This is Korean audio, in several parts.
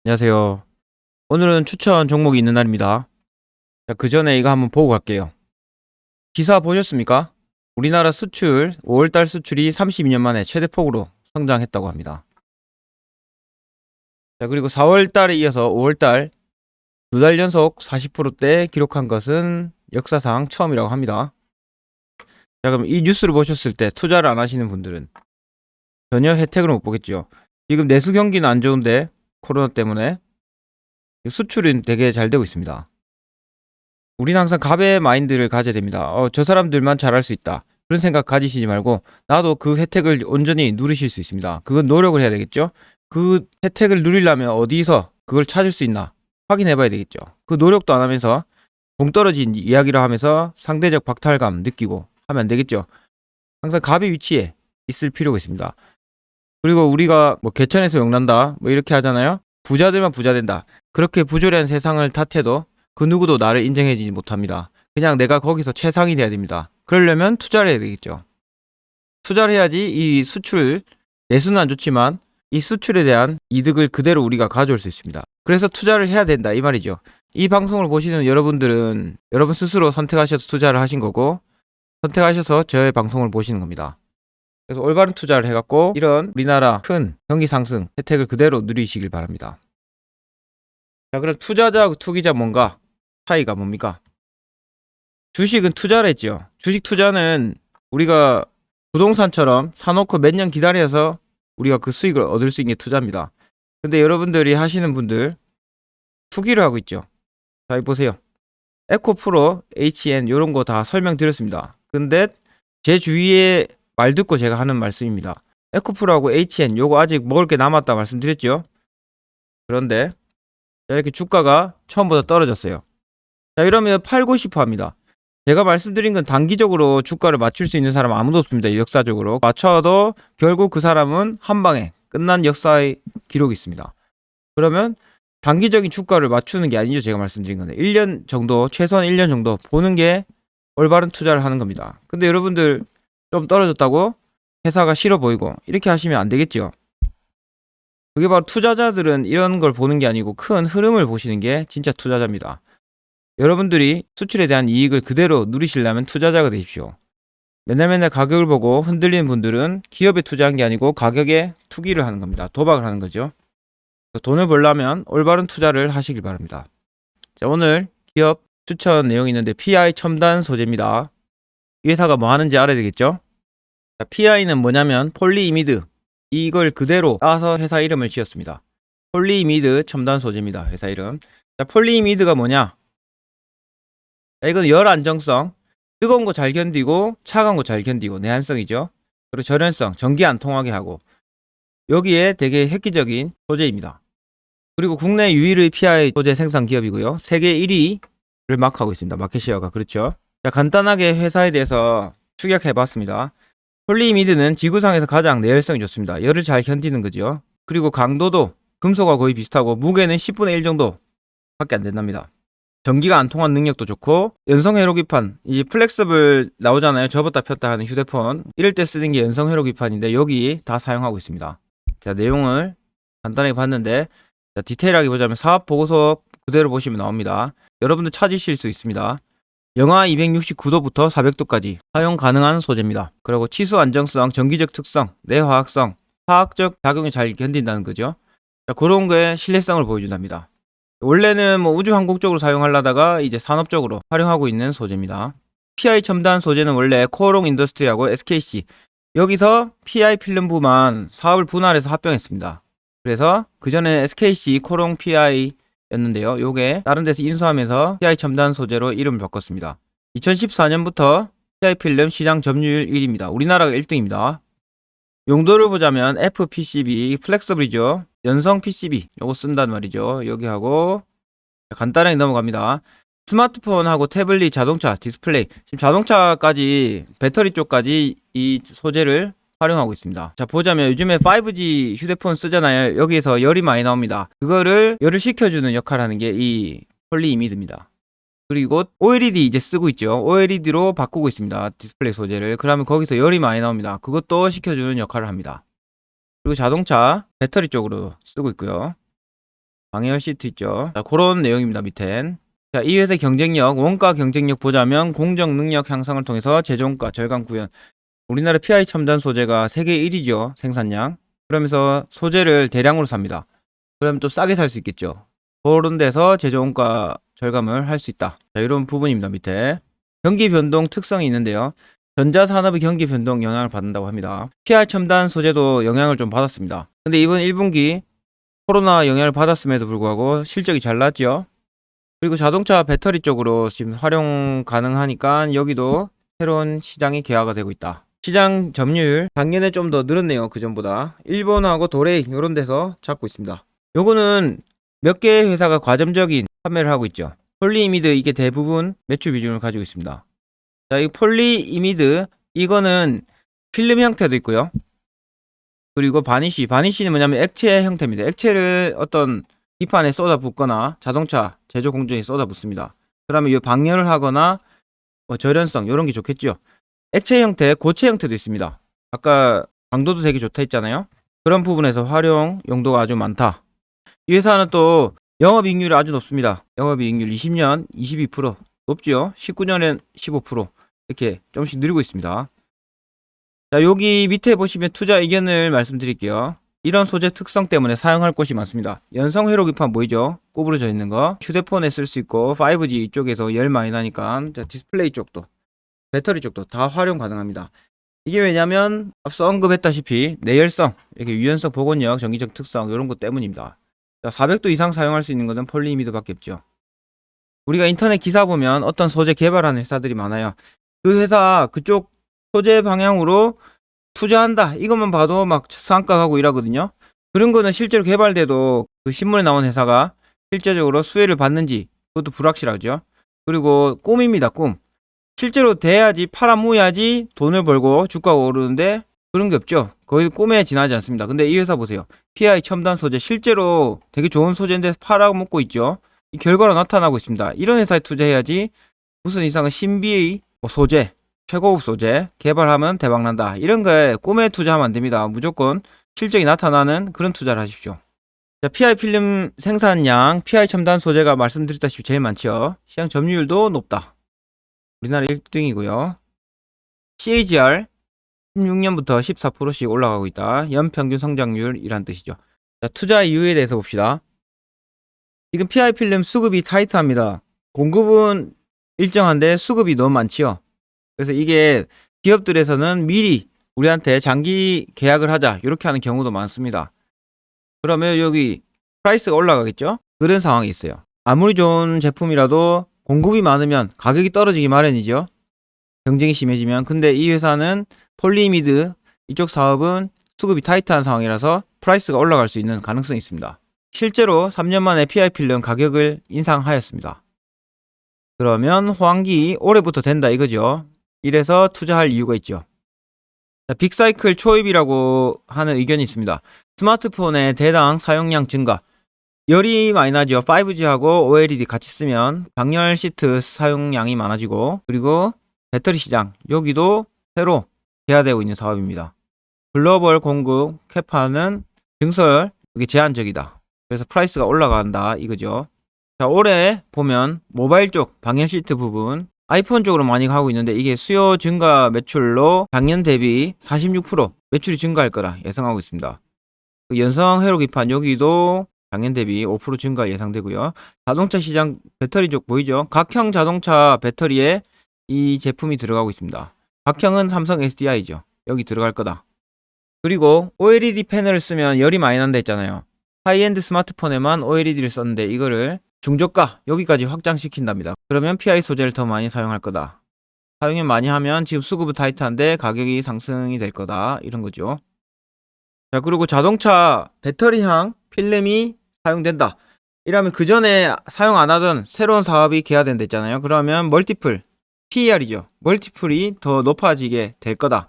안녕하세요. 오늘은 추천 종목이 있는 날입니다. 자, 그 전에 이거 한번 보고 갈게요. 기사 보셨습니까? 우리나라 수출, 5월달 수출이 32년 만에 최대폭으로 성장했다고 합니다. 자, 그리고 4월달에 이어서 5월달 2달 연속 40%대 기록한 것은 역사상 처음이라고 합니다. 자, 그럼 이 뉴스를 보셨을 때 투자를 안 하시는 분들은 전혀 혜택을 못 보겠죠. 지금 내수 경기는 안 좋은데 코로나 때문에 수출은 되게 잘 되고 있습니다. 우리는 항상 갑의 마인드를 가져야 됩니다. 저 사람들만 잘할 수 있다. 그런 생각 가지시지 말고 나도 그 혜택을 온전히 누리실 수 있습니다. 그건 노력을 해야 되겠죠. 그 혜택을 누리려면 어디서 그걸 찾을 수 있나 확인해 봐야 되겠죠. 그 노력도 안 하면서 동떨어진 이야기를 하면서 상대적 박탈감 느끼고 하면 안 되겠죠. 항상 갑의 위치에 있을 필요가 있습니다. 그리고 우리가 뭐 개천에서 용난다 뭐 이렇게 하잖아요. 부자들만 부자 된다. 그렇게 부조리한 세상을 탓해도 그 누구도 나를 인정해주지 못합니다. 그냥 내가 거기서 최상이 돼야 됩니다. 그러려면 투자를 해야 되겠죠. 투자를 해야지 이 수출, 내수는 안 좋지만 이 수출에 대한 이득을 그대로 우리가 가져올 수 있습니다. 그래서 투자를 해야 된다 이 말이죠. 이 방송을 보시는 여러분들은 여러분 스스로 선택하셔서 투자를 하신 거고 선택하셔서 저의 방송을 보시는 겁니다. 그래서 올바른 투자를 해갖고 이런 우리나라 큰 경기 상승 혜택을 그대로 누리시길 바랍니다. 자, 그럼 투자자하고 투기자 뭔가 차이가 뭡니까? 주식은 투자를 했죠. 주식 투자는 우리가 부동산처럼 사놓고 몇 년 기다려서 우리가 그 수익을 얻을 수 있는 게 투자입니다. 근데 여러분들이 하시는 분들 투기를 하고 있죠. 자, 보세요. 에코프로, HN 이런 거 다 설명드렸습니다. 근데 제 주위에 말 듣고 제가 하는 말씀입니다. 에코프로하고 HN 요거 아직 먹을 게 남았다 말씀드렸죠. 그런데 이렇게 주가가 처음보다 떨어졌어요. 자, 이러면 팔고 싶어 합니다. 제가 말씀드린 건 단기적으로 주가를 맞출 수 있는 사람은 아무도 없습니다. 역사적으로 맞춰도 결국 그 사람은 한 방에 끝난 역사의 기록이 있습니다. 그러면 단기적인 주가를 맞추는 게 아니죠. 제가 말씀드린 건데 1년 정도, 최소한 1년 정도 보는 게 올바른 투자를 하는 겁니다. 근데 여러분들 좀 떨어졌다고 회사가 싫어 보이고 이렇게 하시면 안 되겠죠. 그게 바로 투자자들은 이런 걸 보는 게 아니고 큰 흐름을 보시는 게 진짜 투자자입니다. 여러분들이 수출에 대한 이익을 그대로 누리시려면 투자자가 되십시오. 맨날 가격을 보고 흔들리는 분들은 기업에 투자한 게 아니고 가격에 투기를 하는 겁니다. 도박을 하는 거죠. 돈을 벌려면 올바른 투자를 하시길 바랍니다. 자, 오늘 기업 추천 내용이 있는데 PI 첨단 소재입니다. 이 회사가 뭐 하는지 알아야 되겠죠? 자, PI는 뭐냐면 폴리이미드 이걸 그대로 따서 회사 이름을 지었습니다. 폴리이미드 첨단 소재입니다. 회사 이름. 자, 폴리이미드가 뭐냐? 자, 이건 열 안정성, 뜨거운 거 잘 견디고 차가운 거 잘 견디고 내한성이죠. 그리고 절연성, 전기 안 통하게 하고 여기에 되게 획기적인 소재입니다. 그리고 국내 유일의 PI 소재 생산 기업이고요. 세계 1위를 마크하고 있습니다. 마켓시어가 그렇죠. 자, 간단하게 회사에 대해서 추격해봤습니다. 폴리이미드는 지구상에서 가장 내열성이 좋습니다. 열을 잘 견디는 거죠. 그리고 강도도 금속과 거의 비슷하고 무게는 10분의 1 정도 밖에 안 된답니다. 전기가 안 통한 능력도 좋고 연성 회로기판 이 플렉서블 나오잖아요. 접었다 폈다 하는 휴대폰 이럴 때 쓰는 게 연성 회로기판인데 여기 다 사용하고 있습니다. 자, 내용을 간단하게 봤는데 자, 디테일하게 보자면 사업 보고서 그대로 보시면 나옵니다. 여러분들 찾으실 수 있습니다. 영하 269도부터 400도까지 사용 가능한 소재입니다. 그리고 치수 안정성, 전기적 특성, 내화학성, 화학적 작용이 잘 견딘다는 거죠. 자, 그런 거에 신뢰성을 보여준답니다. 원래는 뭐 우주항공 쪽으로 사용하려다가 이제 산업적으로 활용하고 있는 소재입니다. PI 첨단 소재는 원래 코오롱 인더스트리하고 SKC 여기서 PI 필름부만 사업을 분할해서 합병했습니다. 그래서 그 전에 SKC 코오롱 PI였는데요. 요게 다른 데서 인수하면서 PI 첨단 소재로 이름을 바꿨습니다. 2014년부터 PI 필름 시장 점유율 1위입니다. 우리나라가 1등입니다. 용도를 보자면 FPCB 플렉서블이죠. 연성 PCB 요거 쓴단 말이죠. 여기 하고 간단하게 넘어갑니다. 스마트폰하고 태블릿, 자동차, 디스플레이 지금 자동차까지 배터리 쪽까지 이 소재를 활용하고 있습니다. 자, 보자면 요즘에 5G 휴대폰 쓰잖아요. 여기에서 열이 많이 나옵니다. 그거를 열을 식혀주는 역할을 하는 게 이 폴리이미드입니다. 그리고 OLED 이제 쓰고 있죠. OLED로 바꾸고 있습니다. 디스플레이 소재를. 그러면 거기서 열이 많이 나옵니다. 그것도 식혀주는 역할을 합니다. 그리고 자동차 배터리 쪽으로 쓰고 있고요. 방열 시트 있죠. 자, 그런 내용입니다. 밑엔. 자, 이 회사의 경쟁력, 원가 경쟁력 보자면 공정 능력 향상을 통해서 제조원가 절감 구현. 우리나라 PI 첨단 소재가 세계 1위죠. 생산량. 그러면서 소재를 대량으로 삽니다. 그러면 또 싸게 살 수 있겠죠. 그런 데서 제조원가 절감을 할 수 있다. 자, 이런 부분입니다. 밑에. 경기 변동 특성이 있는데요. 전자산업의 경기 변동 영향을 받는다고 합니다. PI 첨단 소재도 영향을 좀 받았습니다. 근데 이번 1분기 코로나 영향을 받았음에도 불구하고 실적이 잘 났죠. 그리고 자동차 배터리 쪽으로 지금 활용 가능하니까 여기도 새로운 시장이 개화가 되고 있다. 시장 점유율 작년에 좀 더 늘었네요. 그전보다. 일본하고 도레이 이런 데서 잡고 있습니다. 요거는 몇 개의 회사가 과점적인 판매를 하고 있죠. 폴리이미드 이게 대부분 매출 비중을 가지고 있습니다. 자, 이 폴리이미드 이거는 필름 형태도 있고요. 그리고 바니쉬는 뭐냐면 액체 형태입니다. 액체를 어떤 기판에 쏟아붓거나 자동차 제조 공정에 쏟아붓습니다. 그러면 이 방열을 하거나 뭐 절연성 이런 게 좋겠죠. 액체 형태, 고체 형태도 있습니다. 아까 강도도 되게 좋다 했잖아요. 그런 부분에서 활용 용도가 아주 많다. 이 회사는 또 영업이익률이 아주 높습니다. 영업이익률 20년 22% 높죠. 19년엔 15% 이렇게 조금씩 늘고 있습니다. 자, 여기 밑에 보시면 투자 의견을 말씀드릴게요. 이런 소재 특성 때문에 사용할 곳이 많습니다. 연성 회로 기판 보이죠? 구부러져 있는 거. 휴대폰에 쓸 수 있고 5G 쪽에서 열 많이 나니까 자, 디스플레이 쪽도 배터리 쪽도 다 활용 가능합니다. 이게 왜냐면 앞서 언급했다시피 내열성, 이렇게 유연성, 복원력, 전기적 특성 이런 것 때문입니다. 자, 400도 이상 사용할 수 있는 것은 폴리이미드밖에 없죠. 우리가 인터넷 기사 보면 어떤 소재 개발하는 회사들이 많아요. 그 회사 그쪽 소재 방향으로 투자한다. 이것만 봐도 막 상가 가고 이러거든요. 그런 거는 실제로 개발돼도 그 신문에 나온 회사가 실제적으로 수혜를 받는지 그것도 불확실하죠. 그리고 꿈입니다. 꿈. 실제로 돼야지 팔아모야지 돈을 벌고 주가가 오르는데 그런 게 없죠. 거의 꿈에 지나지 않습니다. 근데 이 회사 보세요. PI 첨단 소재 실제로 되게 좋은 소재인데 팔아먹고 있죠. 이 결과로 나타나고 있습니다. 이런 회사에 투자해야지 무슨 이상은 신비의 소재 최고급 소재 개발하면 대박난다. 이런 거에 꿈에 투자하면 안 됩니다. 무조건 실적이 나타나는 그런 투자를 하십시오. 자, PI 필름 생산량, PI 첨단 소재가 말씀드렸다시피 제일 많죠. 시장 점유율도 높다. 우리나라 1등이고요. CAGR 16년부터 14%씩 올라가고 있다. 연평균 성장률이란 뜻이죠. 자, 투자 이유에 대해서 봅시다. 지금 PI 필름 수급이 타이트합니다. 공급은 일정한데 수급이 너무 많지요. 그래서 이게 기업들에서는 미리 우리한테 장기 계약을 하자 이렇게 하는 경우도 많습니다. 그러면 여기 프라이스가 올라가겠죠? 그런 상황이 있어요. 아무리 좋은 제품이라도 공급이 많으면 가격이 떨어지기 마련이죠. 경쟁이 심해지면. 근데 이 회사는 폴리이미드 이쪽 사업은 수급이 타이트한 상황이라서 프라이스가 올라갈 수 있는 가능성이 있습니다. 실제로 3년 만에 PI 필름 가격을 인상하였습니다. 그러면 호황기 올해부터 된다 이거죠. 이래서 투자할 이유가 있죠. 자, 빅사이클 초입이라고 하는 의견이 있습니다. 스마트폰의 대당 사용량 증가. 열이 많이 나죠. 5G하고 OLED 같이 쓰면 방열 시트 사용량이 많아지고 그리고 배터리 시장 여기도 새로 개화되고 있는 사업입니다. 글로벌 공급 캐파는 증설 이게 제한적이다. 그래서 프라이스가 올라간다 이거죠. 자, 올해 보면 모바일 쪽 방열 시트 부분 아이폰 쪽으로 많이 가고 있는데 이게 수요 증가 매출로 작년 대비 46% 매출이 증가할 거라 예상하고 있습니다. 그 연성 회로 기판 여기도 작년 대비 5% 증가 예상되고요. 자동차 시장 배터리 쪽 보이죠? 각형 자동차 배터리에 이 제품이 들어가고 있습니다. 각형은 삼성 SDI죠. 여기 들어갈 거다. 그리고 OLED 패널을 쓰면 열이 많이 난다 했잖아요. 하이엔드 스마트폰에만 OLED를 썼는데 이거를 중저가 여기까지 확장시킨답니다. 그러면 PI 소재를 더 많이 사용할 거다. 사용을 많이 하면 지금 수급은 타이트한데 가격이 상승이 될 거다. 이런 거죠. 자, 그리고 자동차 배터리향 필름이 사용된다. 이러면 그 전에 사용 안 하던 새로운 사업이 개화된다 했잖아요. 그러면 멀티플, PER이죠. 멀티플이 더 높아지게 될 거다.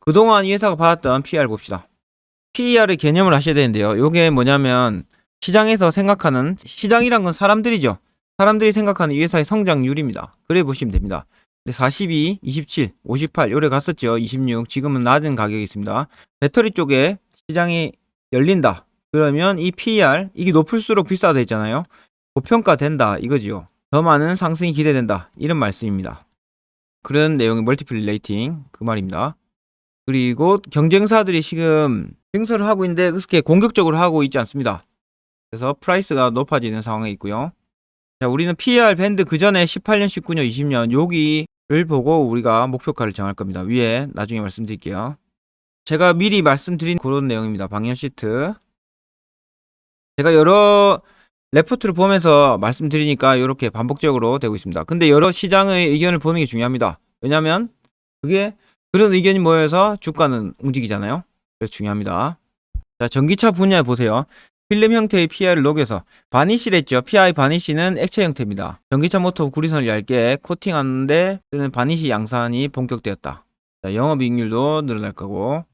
그동안 이 회사가 받았던 PER 봅시다. PER의 개념을 아셔야 되는데요. 이게 뭐냐면 시장에서 생각하는 시장이란 건 사람들이죠. 사람들이 생각하는 이 회사의 성장률입니다. 그래 보시면 됩니다. 42, 27, 58 요래 갔었죠. 26 지금은 낮은 가격이 있습니다. 배터리 쪽에 시장이 열린다. 그러면 이 PER 이게 높을수록 비싸다 했잖아요. 고평가된다 이거지요. 더 많은 상승이 기대된다 이런 말씀입니다. 그런 내용의 멀티플 레이팅 그 말입니다. 그리고 경쟁사들이 지금 증설을 하고 있는데 그렇게 공격적으로 하고 있지 않습니다. 그래서 프라이스가 높아지는 상황에 있고요. 자, 우리는 PER 밴드 그 전에 18년, 19년, 20년 여기를 보고 우리가 목표가를 정할 겁니다. 위에 나중에 말씀드릴게요. 제가 미리 말씀드린 그런 내용입니다. 방향 시트. 제가 여러 레포트를 보면서 말씀드리니까 이렇게 반복적으로 되고 있습니다. 근데 여러 시장의 의견을 보는 게 중요합니다. 왜냐면 그게 그런 의견이 모여서 주가는 움직이잖아요. 그래서 중요합니다. 자, 전기차 분야에 보세요. 필름 형태의 PI를 녹여서 바니쉬를 했죠. PI 바니쉬는 액체 형태입니다. 전기차 모터 구리선을 얇게 코팅하는데 쓰는 바니쉬 양산이 본격되었다. 자, 영업이익률도 늘어날 거고.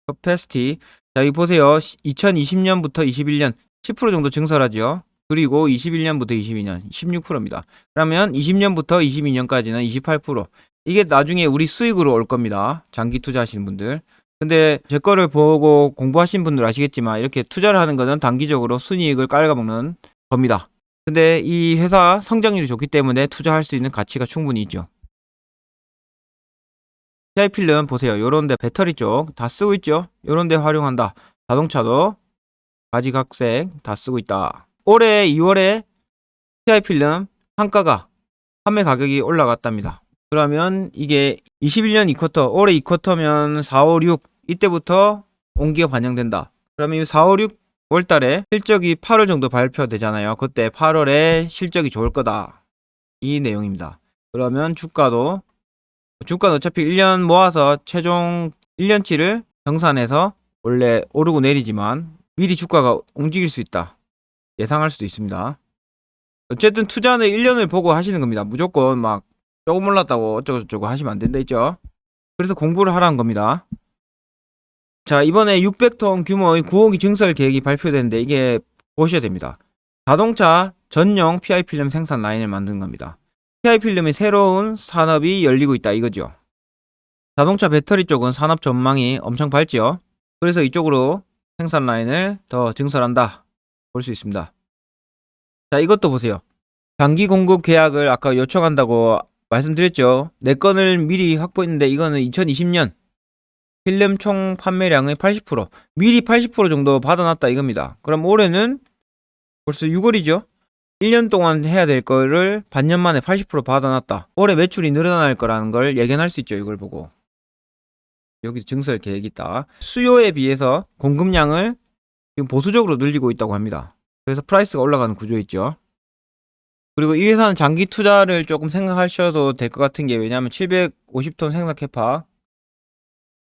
커패시티. 자, 여기 보세요. 2020년부터 21년 10% 정도 증설하죠. 그리고 21년부터 22년 16%입니다. 그러면 20년부터 22년까지는 28%. 이게 나중에 우리 수익으로 올 겁니다. 장기 투자하시는 분들. 근데 제 거를 보고 공부하신 분들 아시겠지만 이렇게 투자를 하는 거는 단기적으로 순이익을 깔아먹는 겁니다. 근데 이 회사 성장률이 좋기 때문에 투자할 수 있는 가치가 충분히 있죠. PI 필름 보세요. 요런데 배터리 쪽 다 쓰고 있죠. 요런데 활용한다. 자동차도 가지각색 다 쓰고 있다. 올해 2월에 PI 필름 판매 가격이 올라갔답니다. 그러면 이게 21년 2쿼터, 올해 2쿼터면 4, 5, 6 이때부터 온기가 반영된다. 그러면 4, 5, 6월 달에 실적이 8월 정도 발표되잖아요. 그때 8월에 실적이 좋을 거다. 이 내용입니다. 그러면 주가는 어차피 1년 모아서 최종 1년치를 정산해서 원래 오르고 내리지만 미리 주가가 움직일 수 있다. 예상할 수도 있습니다. 어쨌든 투자는 1년을 보고 하시는 겁니다. 무조건 막 조금 올랐다고 어쩌고저쩌고 하시면 안 된다 했죠. 그래서 공부를 하라는 겁니다. 자, 이번에 600톤 규모의 9호기 증설 계획이 발표됐는데 이게 보셔야 됩니다. 자동차 전용 PI 필름 생산 라인을 만드는 겁니다. PI 필름의 새로운 산업이 열리고 있다 이거죠. 자동차 배터리 쪽은 산업 전망이 엄청 밝죠. 그래서 이쪽으로 생산 라인을 더 증설한다 볼 수 있습니다. 자, 이것도 보세요. 장기 공급 계약을 아까 요청한다고 말씀드렸죠. 내 건을 미리 확보했는데 이거는 2020년 필름 총 판매량의 80% 미리 80% 정도 받아놨다 이겁니다. 그럼 올해는 벌써 6월이죠. 1년 동안 해야 될 거를 반년 만에 80% 받아놨다. 올해 매출이 늘어날 거라는 걸 예견할 수 있죠. 이걸 보고. 여기 증설 계획이 있다. 수요에 비해서 공급량을 지금 보수적으로 늘리고 있다고 합니다. 그래서 프라이스가 올라가는 구조에 있죠. 그리고 이 회사는 장기 투자를 조금 생각하셔도 될 것 같은 게 왜냐하면 750톤 생산 캐파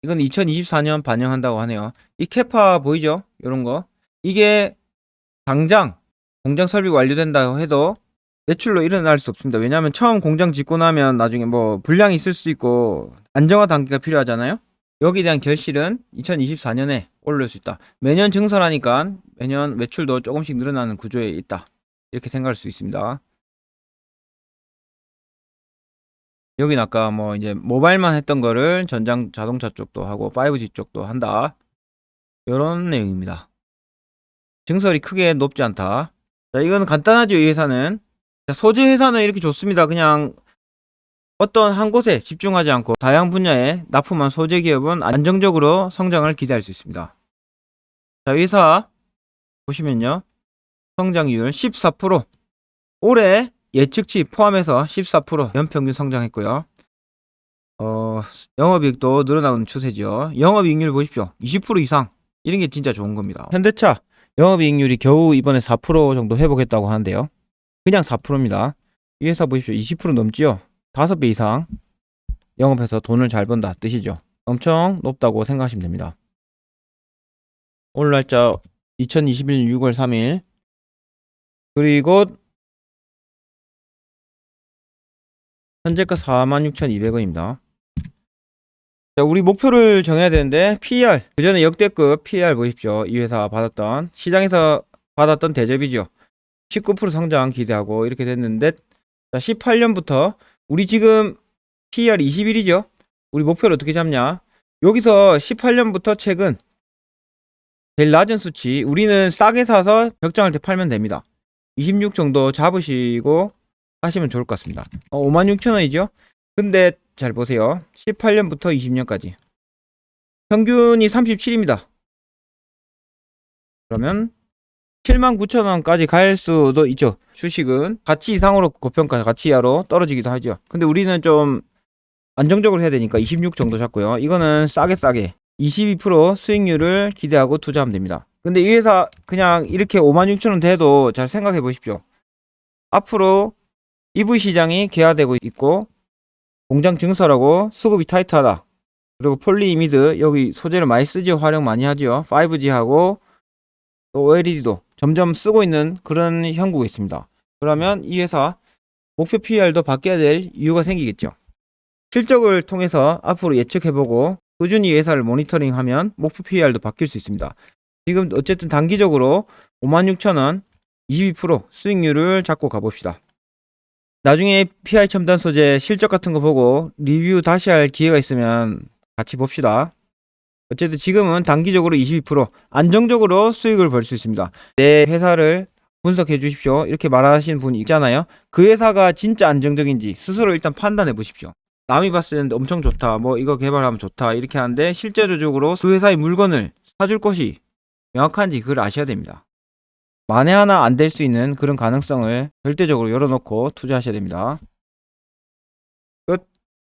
이건 2024년 반영한다고 하네요. 이 캐파 보이죠? 이런 거 이게 당장 공장 설비가 완료된다고 해도 매출로 일어날 수 없습니다. 왜냐하면 처음 공장 짓고 나면 나중에 뭐 불량이 있을 수 있고 안정화 단계가 필요하잖아요. 여기에 대한 결실은 2024년에 올릴 수 있다. 매년 증설하니까 매년 매출도 조금씩 늘어나는 구조에 있다. 이렇게 생각할 수 있습니다. 여긴 아까 뭐 이제 모바일만 했던 거를 전장 자동차 쪽도 하고 5G 쪽도 한다. 이런 내용입니다. 증설이 크게 높지 않다. 자, 이건 간단하죠. 이 회사는. 자, 소재 회사는 이렇게 좋습니다. 그냥 어떤 한 곳에 집중하지 않고 다양한 분야에 납품한 소재 기업은 안정적으로 성장을 기대할 수 있습니다. 자, 회사 보시면요. 성장률 14%. 올해 예측치 포함해서 14% 연평균 성장했고요. 영업이익도 늘어나는 추세죠. 영업이익률 보십시오. 20% 이상. 이런 게 진짜 좋은 겁니다. 현대차 영업이익률이 겨우 이번에 4% 정도 회복했다고 하는데요. 그냥 4%입니다. 이 회사 보십시오. 20% 넘지요. 5배 이상 영업해서 돈을 잘 번다 뜻이죠. 엄청 높다고 생각하시면 됩니다. 오늘 날짜 2021년 6월 3일. 그리고 현재가 46,200원입니다. 자, 우리 목표를 정해야 되는데 PER 그 전에 역대급 PER 보십시오. 이 회사 받았던 시장에서 받았던 대접이죠. 19% 성장 기대하고 이렇게 됐는데 자, 18년부터 우리 지금 PER 21이죠. 우리 목표를 어떻게 잡냐? 여기서 18년부터 최근 제일 낮은 수치, 우리는 싸게 사서 적정할 때 팔면 됩니다. 26 정도 잡으시고 하시면 좋을 것 같습니다. 56,000원이죠? 근데 잘 보세요. 18년부터 20년까지 평균이 37입니다. 그러면 79,000원까지 갈 수도 있죠. 주식은 가치 이상으로 고평가, 가치 이하로 떨어지기도 하죠. 근데 우리는 좀 안정적으로 해야 되니까 26 정도 잡고요. 이거는 싸게 22% 수익률을 기대하고 투자하면 됩니다. 근데 이 회사 그냥 이렇게 56,000원 돼도 잘 생각해 보십시오. 앞으로 EV 시장이 개화되고 있고 공장 증설하고 수급이 타이트하다. 그리고 폴리이미드 여기 소재를 많이 쓰죠. 활용 많이 하죠. 5G하고 또 OLED도 점점 쓰고 있는 그런 형국이 있습니다. 그러면 이 회사 목표 PER도 바뀌어야 될 이유가 생기겠죠. 실적을 통해서 앞으로 예측해보고 꾸준히 이 회사를 모니터링하면 목표 PER도 바뀔 수 있습니다. 지금 어쨌든 단기적으로 56,000원 22% 수익률을 잡고 가봅시다. 나중에 PI 첨단 소재 실적 같은 거 보고 리뷰 다시 할 기회가 있으면 같이 봅시다. 어쨌든 지금은 단기적으로 22% 안정적으로 수익을 벌 수 있습니다. 내 회사를 분석해 주십시오. 이렇게 말하시는 분이 있잖아요. 그 회사가 진짜 안정적인지 스스로 일단 판단해 보십시오. 남이 봤을 때 엄청 좋다, 뭐 이거 개발하면 좋다 이렇게 하는데 실제적으로 그 회사의 물건을 사줄 것이 명확한지 그걸 아셔야 됩니다. 만에 하나 안 될 수 있는 그런 가능성을 절대적으로 열어놓고 투자하셔야 됩니다.